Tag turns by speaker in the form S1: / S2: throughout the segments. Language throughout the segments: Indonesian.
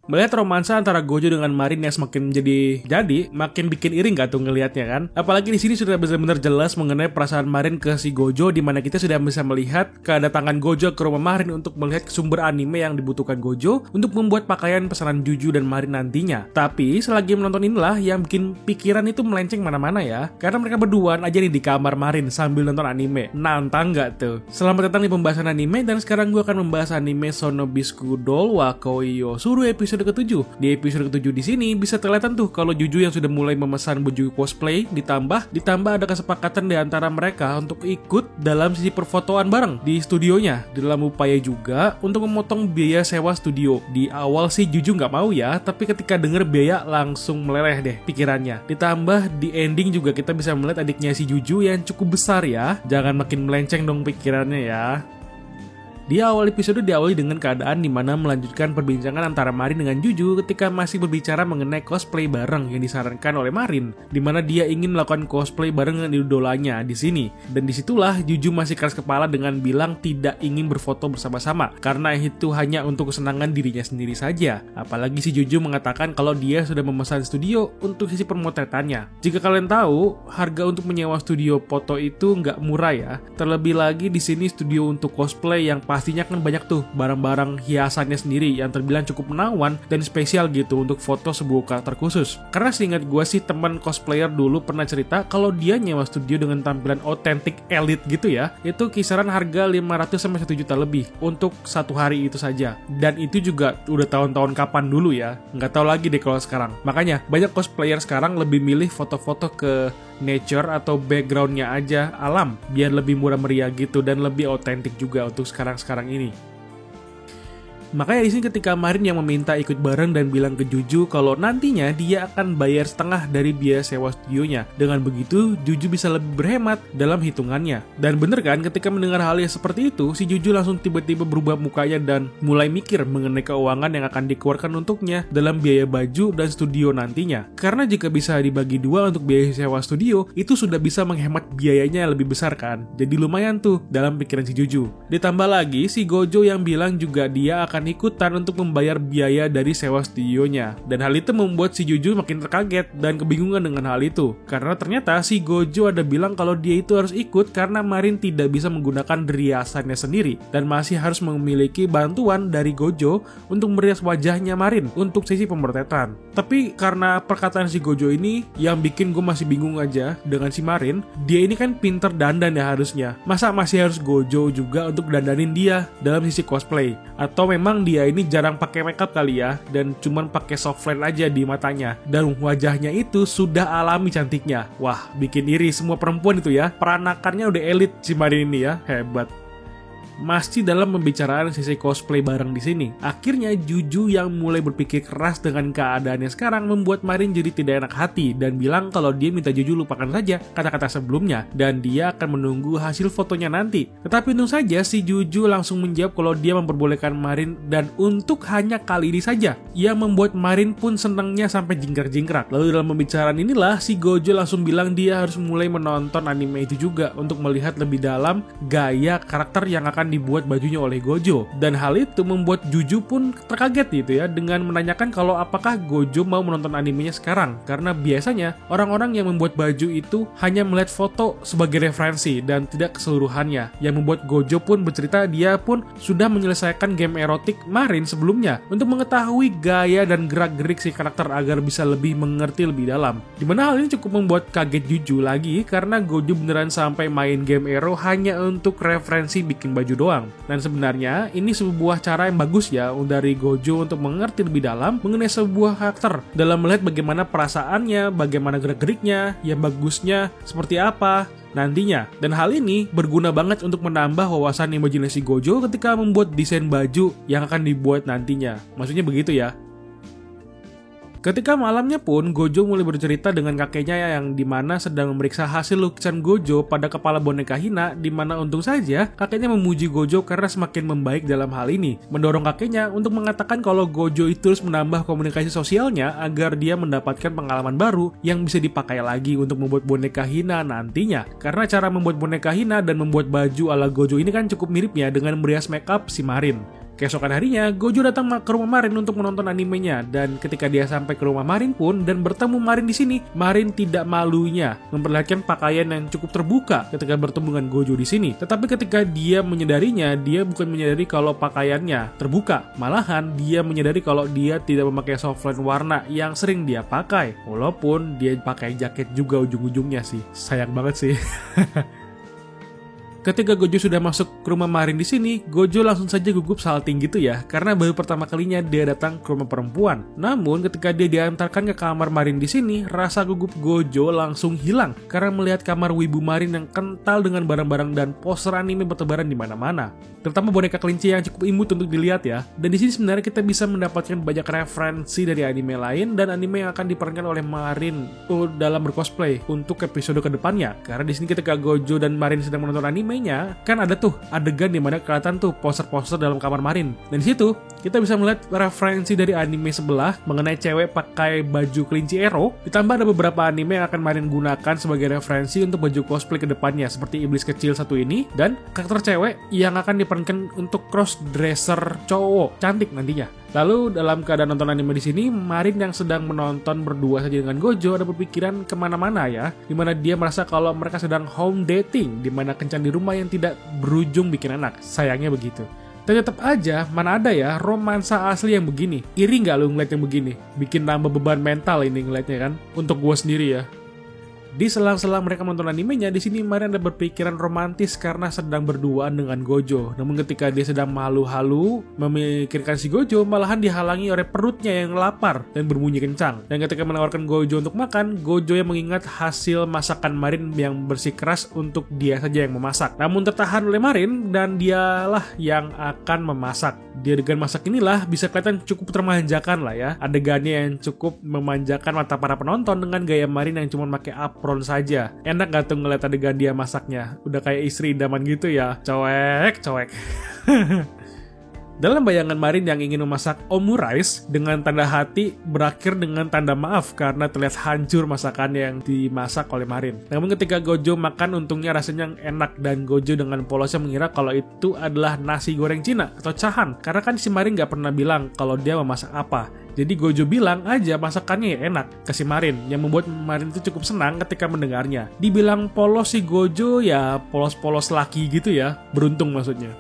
S1: Melihat romansa antara Gojo dengan Marin yang semakin jadi, makin bikin iri nggak tuh ngelihatnya kan? Apalagi di sini sudah benar-benar jelas mengenai perasaan Marin ke si Gojo, di mana kita sudah bisa melihat kedatangan Gojo ke rumah Marin untuk melihat sumber anime yang dibutuhkan Gojo untuk membuat pakaian pesanan Juju dan Marin nantinya. Tapi selagi menonton inilah yang bikin pikiran itu melenceng mana-mana ya, karena mereka berduaan aja nih di kamar Marin sambil nonton anime. Nantang nggak tuh? Selamat datang di pembahasan anime, dan sekarang gue akan membahas anime Sonobisku Doll Wakoi Yosuru episode ke-7. Di episode ke-7 di sini bisa kelihatan tuh kalau Juju yang sudah mulai memesan baju cosplay ditambah ada kesepakatan di antara mereka untuk ikut dalam sisi perfotoan bareng di studionya, dalam upaya juga untuk memotong biaya sewa studio. Di awal sih Juju nggak mau ya, tapi ketika denger biaya langsung meleleh deh pikirannya. Ditambah di ending juga kita bisa melihat adiknya si Juju yang cukup besar ya. Jangan makin melenceng dong pikirannya ya. Di awal episode diawali dengan keadaan di mana melanjutkan perbincangan antara Marin dengan Juju ketika masih berbicara mengenai cosplay bareng yang disarankan oleh Marin, di mana dia ingin melakukan cosplay bareng dengan idolanya di sini. Dan disitulah Juju masih keras kepala dengan bilang tidak ingin berfoto bersama-sama karena itu hanya untuk kesenangan dirinya sendiri saja. Apalagi si Juju mengatakan kalau dia sudah memesan studio untuk sisi pemotretannya. Jika kalian tahu, harga untuk menyewa studio foto itu nggak murah ya. Terlebih lagi di sini studio untuk cosplay yang pastinya kan banyak tuh barang-barang hiasannya sendiri yang terbilang cukup menawan dan spesial gitu untuk foto sebuah karakter khusus. Karena seingat gue sih teman cosplayer dulu pernah cerita kalau dia nyewa studio dengan tampilan otentik elite gitu ya, itu kisaran harga 500 sampai 1 juta lebih untuk satu hari itu saja. Dan itu juga udah tahun-tahun kapan dulu ya, nggak tahu lagi deh kalau sekarang. Makanya banyak cosplayer sekarang lebih milih foto-foto ke nature atau backgroundnya aja alam biar lebih murah meriah gitu dan lebih otentik juga untuk sekarang ini. Makanya di sini ketika Marin yang meminta ikut bareng dan bilang ke Juju kalau nantinya dia akan bayar setengah dari biaya sewa studionya. Dengan begitu, Juju bisa lebih berhemat dalam hitungannya. Dan bener kan, ketika mendengar hal yang seperti itu, si Juju langsung tiba-tiba berubah mukanya dan mulai mikir mengenai keuangan yang akan dikeluarkan untuknya dalam biaya baju dan studio nantinya. Karena jika bisa dibagi dua untuk biaya sewa studio, itu sudah bisa menghemat biayanya lebih besar kan. Jadi lumayan tuh dalam pikiran si Juju. Ditambah lagi, si Gojo yang bilang juga dia akan ikutan untuk membayar biaya dari sewa studionya. Dan hal itu membuat si Juju makin terkaget dan kebingungan dengan hal itu. Karena ternyata si Gojo ada bilang kalau dia itu harus ikut karena Marin tidak bisa menggunakan riasannya sendiri dan masih harus memiliki bantuan dari Gojo untuk merias wajahnya Marin untuk sesi pemotretan. Tapi karena perkataan si Gojo ini yang bikin gue masih bingung aja dengan si Marin, dia ini kan pinter dandan ya harusnya. Masa masih harus Gojo juga untuk dandanin dia dalam sisi cosplay? Atau memang dia ini jarang pakai makeup kali ya, dan cuman pakai soft lens aja di matanya, dan wajahnya itu sudah alami cantiknya. Wah, bikin iri semua perempuan itu ya. Peranakannya udah elit si Marin ini ya, hebat. Masih dalam pembicaraan sesi cosplay bareng di sini, akhirnya Juju yang mulai berpikir keras dengan keadaannya sekarang membuat Marin jadi tidak enak hati dan bilang kalau dia minta Juju lupakan saja kata-kata sebelumnya dan dia akan menunggu hasil fotonya nanti. Tetapi untung saja si Juju langsung menjawab kalau dia memperbolehkan Marin dan untuk hanya kali ini saja, yang membuat Marin pun senangnya sampai jingkrak-jingkrak. Lalu dalam pembicaraan inilah si Gojo langsung bilang dia harus mulai menonton anime itu juga untuk melihat lebih dalam gaya karakter yang akan dibuat bajunya oleh Gojo. Dan hal itu membuat Juju pun terkaget gitu ya, dengan menanyakan kalau apakah Gojo mau menonton animenya sekarang, karena biasanya orang-orang yang membuat baju itu hanya melihat foto sebagai referensi dan tidak keseluruhannya, yang membuat Gojo pun bercerita dia pun sudah menyelesaikan game erotik Marin sebelumnya untuk mengetahui gaya dan gerak-gerik si karakter agar bisa lebih mengerti lebih dalam. Dimana hal ini cukup membuat kaget Juju lagi karena Gojo beneran sampai main game ero hanya untuk referensi bikin baju doang. Dan sebenarnya ini sebuah cara yang bagus ya dari Gojo untuk mengerti lebih dalam mengenai sebuah karakter dalam melihat bagaimana perasaannya, bagaimana gerak-geriknya, yang bagusnya seperti apa nantinya. Dan hal ini berguna banget untuk menambah wawasan imajinasi Gojo ketika membuat desain baju yang akan dibuat nantinya. Maksudnya begitu ya. Ketika malamnya pun, Gojo mulai bercerita dengan kakeknya yang dimana sedang memeriksa hasil lukisan Gojo pada kepala boneka Hina, dimana untung saja kakeknya memuji Gojo karena semakin membaik dalam hal ini, mendorong kakeknya untuk mengatakan kalau Gojo itu terus menambah komunikasi sosialnya agar dia mendapatkan pengalaman baru yang bisa dipakai lagi untuk membuat boneka Hina nantinya. Karena cara membuat boneka Hina dan membuat baju ala Gojo ini kan cukup mirip ya dengan merias makeup si Marin. Keesokan harinya, Gojo datang ke rumah Marin untuk menonton animenya, dan ketika dia sampai ke rumah Marin pun dan bertemu Marin di sini, Marin tidak malunya memperlihatkan pakaian yang cukup terbuka ketika bertemu dengan Gojo di sini. Tetapi ketika dia menyadarinya, dia bukan menyadari kalau pakaiannya terbuka, malahan dia menyadari kalau dia tidak memakai softline warna yang sering dia pakai. Walaupun dia pakai jaket juga ujung-ujungnya sih, sayang banget sih. Ketika Gojo sudah masuk ke rumah Marin di sini, Gojo langsung saja gugup salting gitu ya, karena baru pertama kalinya dia datang ke rumah perempuan. Namun ketika dia diantarkan ke kamar Marin di sini, rasa gugup Gojo langsung hilang karena melihat kamar wibu Marin yang kental dengan barang-barang dan poster anime bertebaran di mana-mana. Terutama boneka kelinci yang cukup imut untuk dilihat ya. Dan di sini sebenarnya kita bisa mendapatkan banyak referensi dari anime lain dan anime yang akan diperankan oleh Marin dalam bercosplay untuk episode kedepannya. Karena di sini ketika Gojo dan Marin sedang menonton anime, kan ada tuh adegan di mana kelihatan tuh poster-poster dalam kamar Marin. Dan di situ kita bisa melihat referensi dari anime sebelah mengenai cewek pakai baju kelinci Ero. Ditambah ada beberapa anime yang akan Marin gunakan sebagai referensi untuk baju cosplay ke depannya, seperti iblis kecil satu ini dan karakter cewek yang akan diperankan untuk cross dresser cowok cantik nantinya. Lalu dalam keadaan nonton anime di sini, Marin yang sedang menonton berdua saja dengan Gojo ada berpikiran kemana-mana ya, dimana dia merasa kalau mereka sedang home dating, dimana kencan di rumah yang tidak berujung bikin anak. Sayangnya begitu. Dan tetap aja, mana ada ya romansa asli yang begini. Iri nggak lu ngeliat yang begini? Bikin nambah beban mental ini ngeliatnya kan, untuk gue sendiri ya. Di selang-selang mereka menonton animenya, di sini Marin ada berpikiran romantis karena sedang berduaan dengan Gojo. Namun ketika dia sedang malu-halu memikirkan si Gojo, malahan dihalangi oleh perutnya yang lapar dan berbunyi kencang. Dan ketika menawarkan Gojo untuk makan, Gojo yang mengingat hasil masakan Marin yang bersikeras untuk dia saja yang memasak. Namun tertahan oleh Marin dan dialah yang akan memasak. Di adegan masak inilah bisa kelihatan cukup termanjakan lah ya. Adegannya yang cukup memanjakan mata para penonton dengan gaya Marin yang cuma pakai apron saja. Enak gak tuh ngeliat adegan dia masaknya? Udah kayak istri idaman gitu ya. Coek. Dalam bayangan Marin yang ingin memasak omurice dengan tanda hati berakhir dengan tanda maaf karena terlihat hancur masakan yang dimasak oleh Marin. Namun ketika Gojo makan untungnya rasanya enak dan Gojo dengan polosnya mengira kalau itu adalah nasi goreng Cina atau cahan. Karena kan si Marin gak pernah bilang kalau dia memasak apa. Jadi Gojo bilang aja masakannya ya enak ke si Marin, yang membuat Marin itu cukup senang ketika mendengarnya. Dibilang polos si Gojo ya polos-polos laki gitu ya, beruntung maksudnya.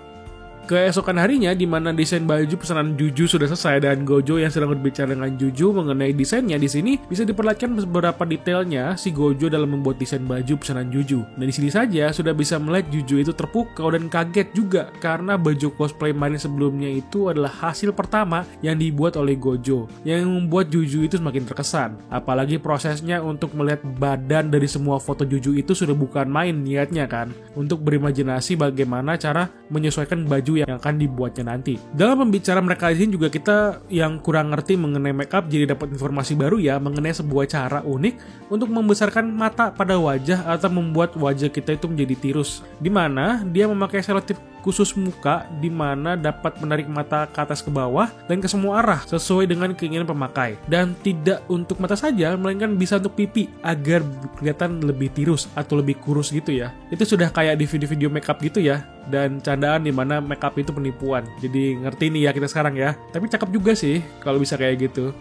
S1: Keesokan harinya, di mana desain baju pesanan Juju sudah selesai dan Gojo yang sedang berbicara dengan Juju mengenai desainnya di sini bisa diperlihatkan beberapa detailnya si Gojo dalam membuat desain baju pesanan Juju. Dan di sini saja sudah bisa melihat Juju itu terpukau dan kaget juga karena baju cosplay Marin sebelumnya itu adalah hasil pertama yang dibuat oleh Gojo, yang membuat Juju itu semakin terkesan. Apalagi prosesnya untuk melihat badan dari semua foto Juju itu sudah bukan main niatnya kan, untuk berimajinasi bagaimana cara menyesuaikan baju yang akan dibuatnya nanti. Dalam pembicaraan mereka di sini juga kita yang kurang ngerti mengenai makeup jadi dapat informasi baru ya mengenai sebuah cara unik untuk membesarkan mata pada wajah atau membuat wajah kita itu menjadi tirus. Di mana dia memakai selotip khusus muka di mana dapat menarik mata ke atas ke bawah dan ke semua arah sesuai dengan keinginan pemakai. Dan tidak untuk mata saja, melainkan bisa untuk pipi agar kelihatan lebih tirus atau lebih kurus gitu ya. Itu sudah kayak di video-video makeup gitu ya. Dan candaan di mana makeup itu penipuan. Jadi ngerti nih ya kita sekarang ya. Tapi cakep juga sih kalau bisa kayak gitu.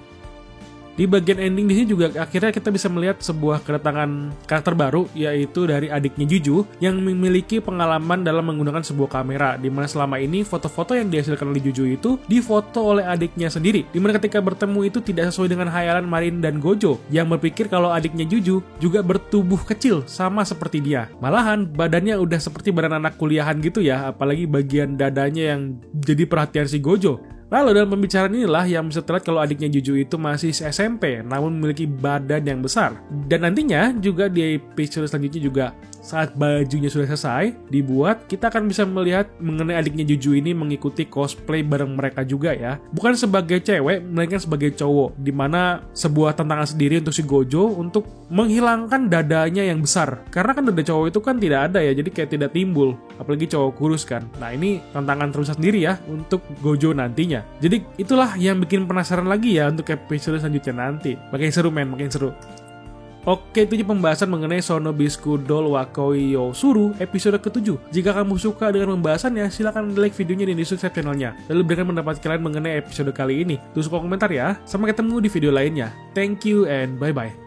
S1: Di bagian ending di sini juga akhirnya kita bisa melihat sebuah kedatangan karakter baru, yaitu dari adiknya Juju yang memiliki pengalaman dalam menggunakan sebuah kamera, di mana selama ini foto-foto yang dihasilkan oleh Juju itu difoto oleh adiknya sendiri, di mana ketika bertemu itu tidak sesuai dengan khayalan Marin dan Gojo yang berpikir kalau adiknya Juju juga bertubuh kecil sama seperti dia. Malahan badannya udah seperti badan anak kuliahan gitu ya, apalagi bagian dadanya yang jadi perhatian si Gojo. Lalu dalam pembicaraan inilah yang bisa terlihat kalau adiknya Juju itu masih SMP namun memiliki badan yang besar. Dan nantinya juga di episode selanjutnya juga saat bajunya sudah selesai dibuat, kita akan bisa melihat mengenai adiknya Juju ini mengikuti cosplay bareng mereka juga ya. Bukan sebagai cewek, melainkan sebagai cowok, dimana sebuah tantangan sendiri untuk si Gojo untuk menghilangkan dadanya yang besar. Karena kan dada cowok itu kan tidak ada ya, jadi kayak tidak timbul. Apalagi cowok kurus kan. Nah ini tantangan terbesar sendiri ya untuk Gojo nantinya. Jadi itulah yang bikin penasaran lagi ya untuk episode selanjutnya nanti. Makin seru men, makin seru. Oke, itu aja pembahasan mengenai Sonobisku Doll Wakoi Yosuru episode ke-7. Jika kamu suka dengan pembahasannya, silahkan like videonya dan subscribe channelnya. Lalu berikan pendapat kalian mengenai episode kali ini. Tulis kolom komentar ya. Sampai ketemu di video lainnya. Thank you and bye-bye.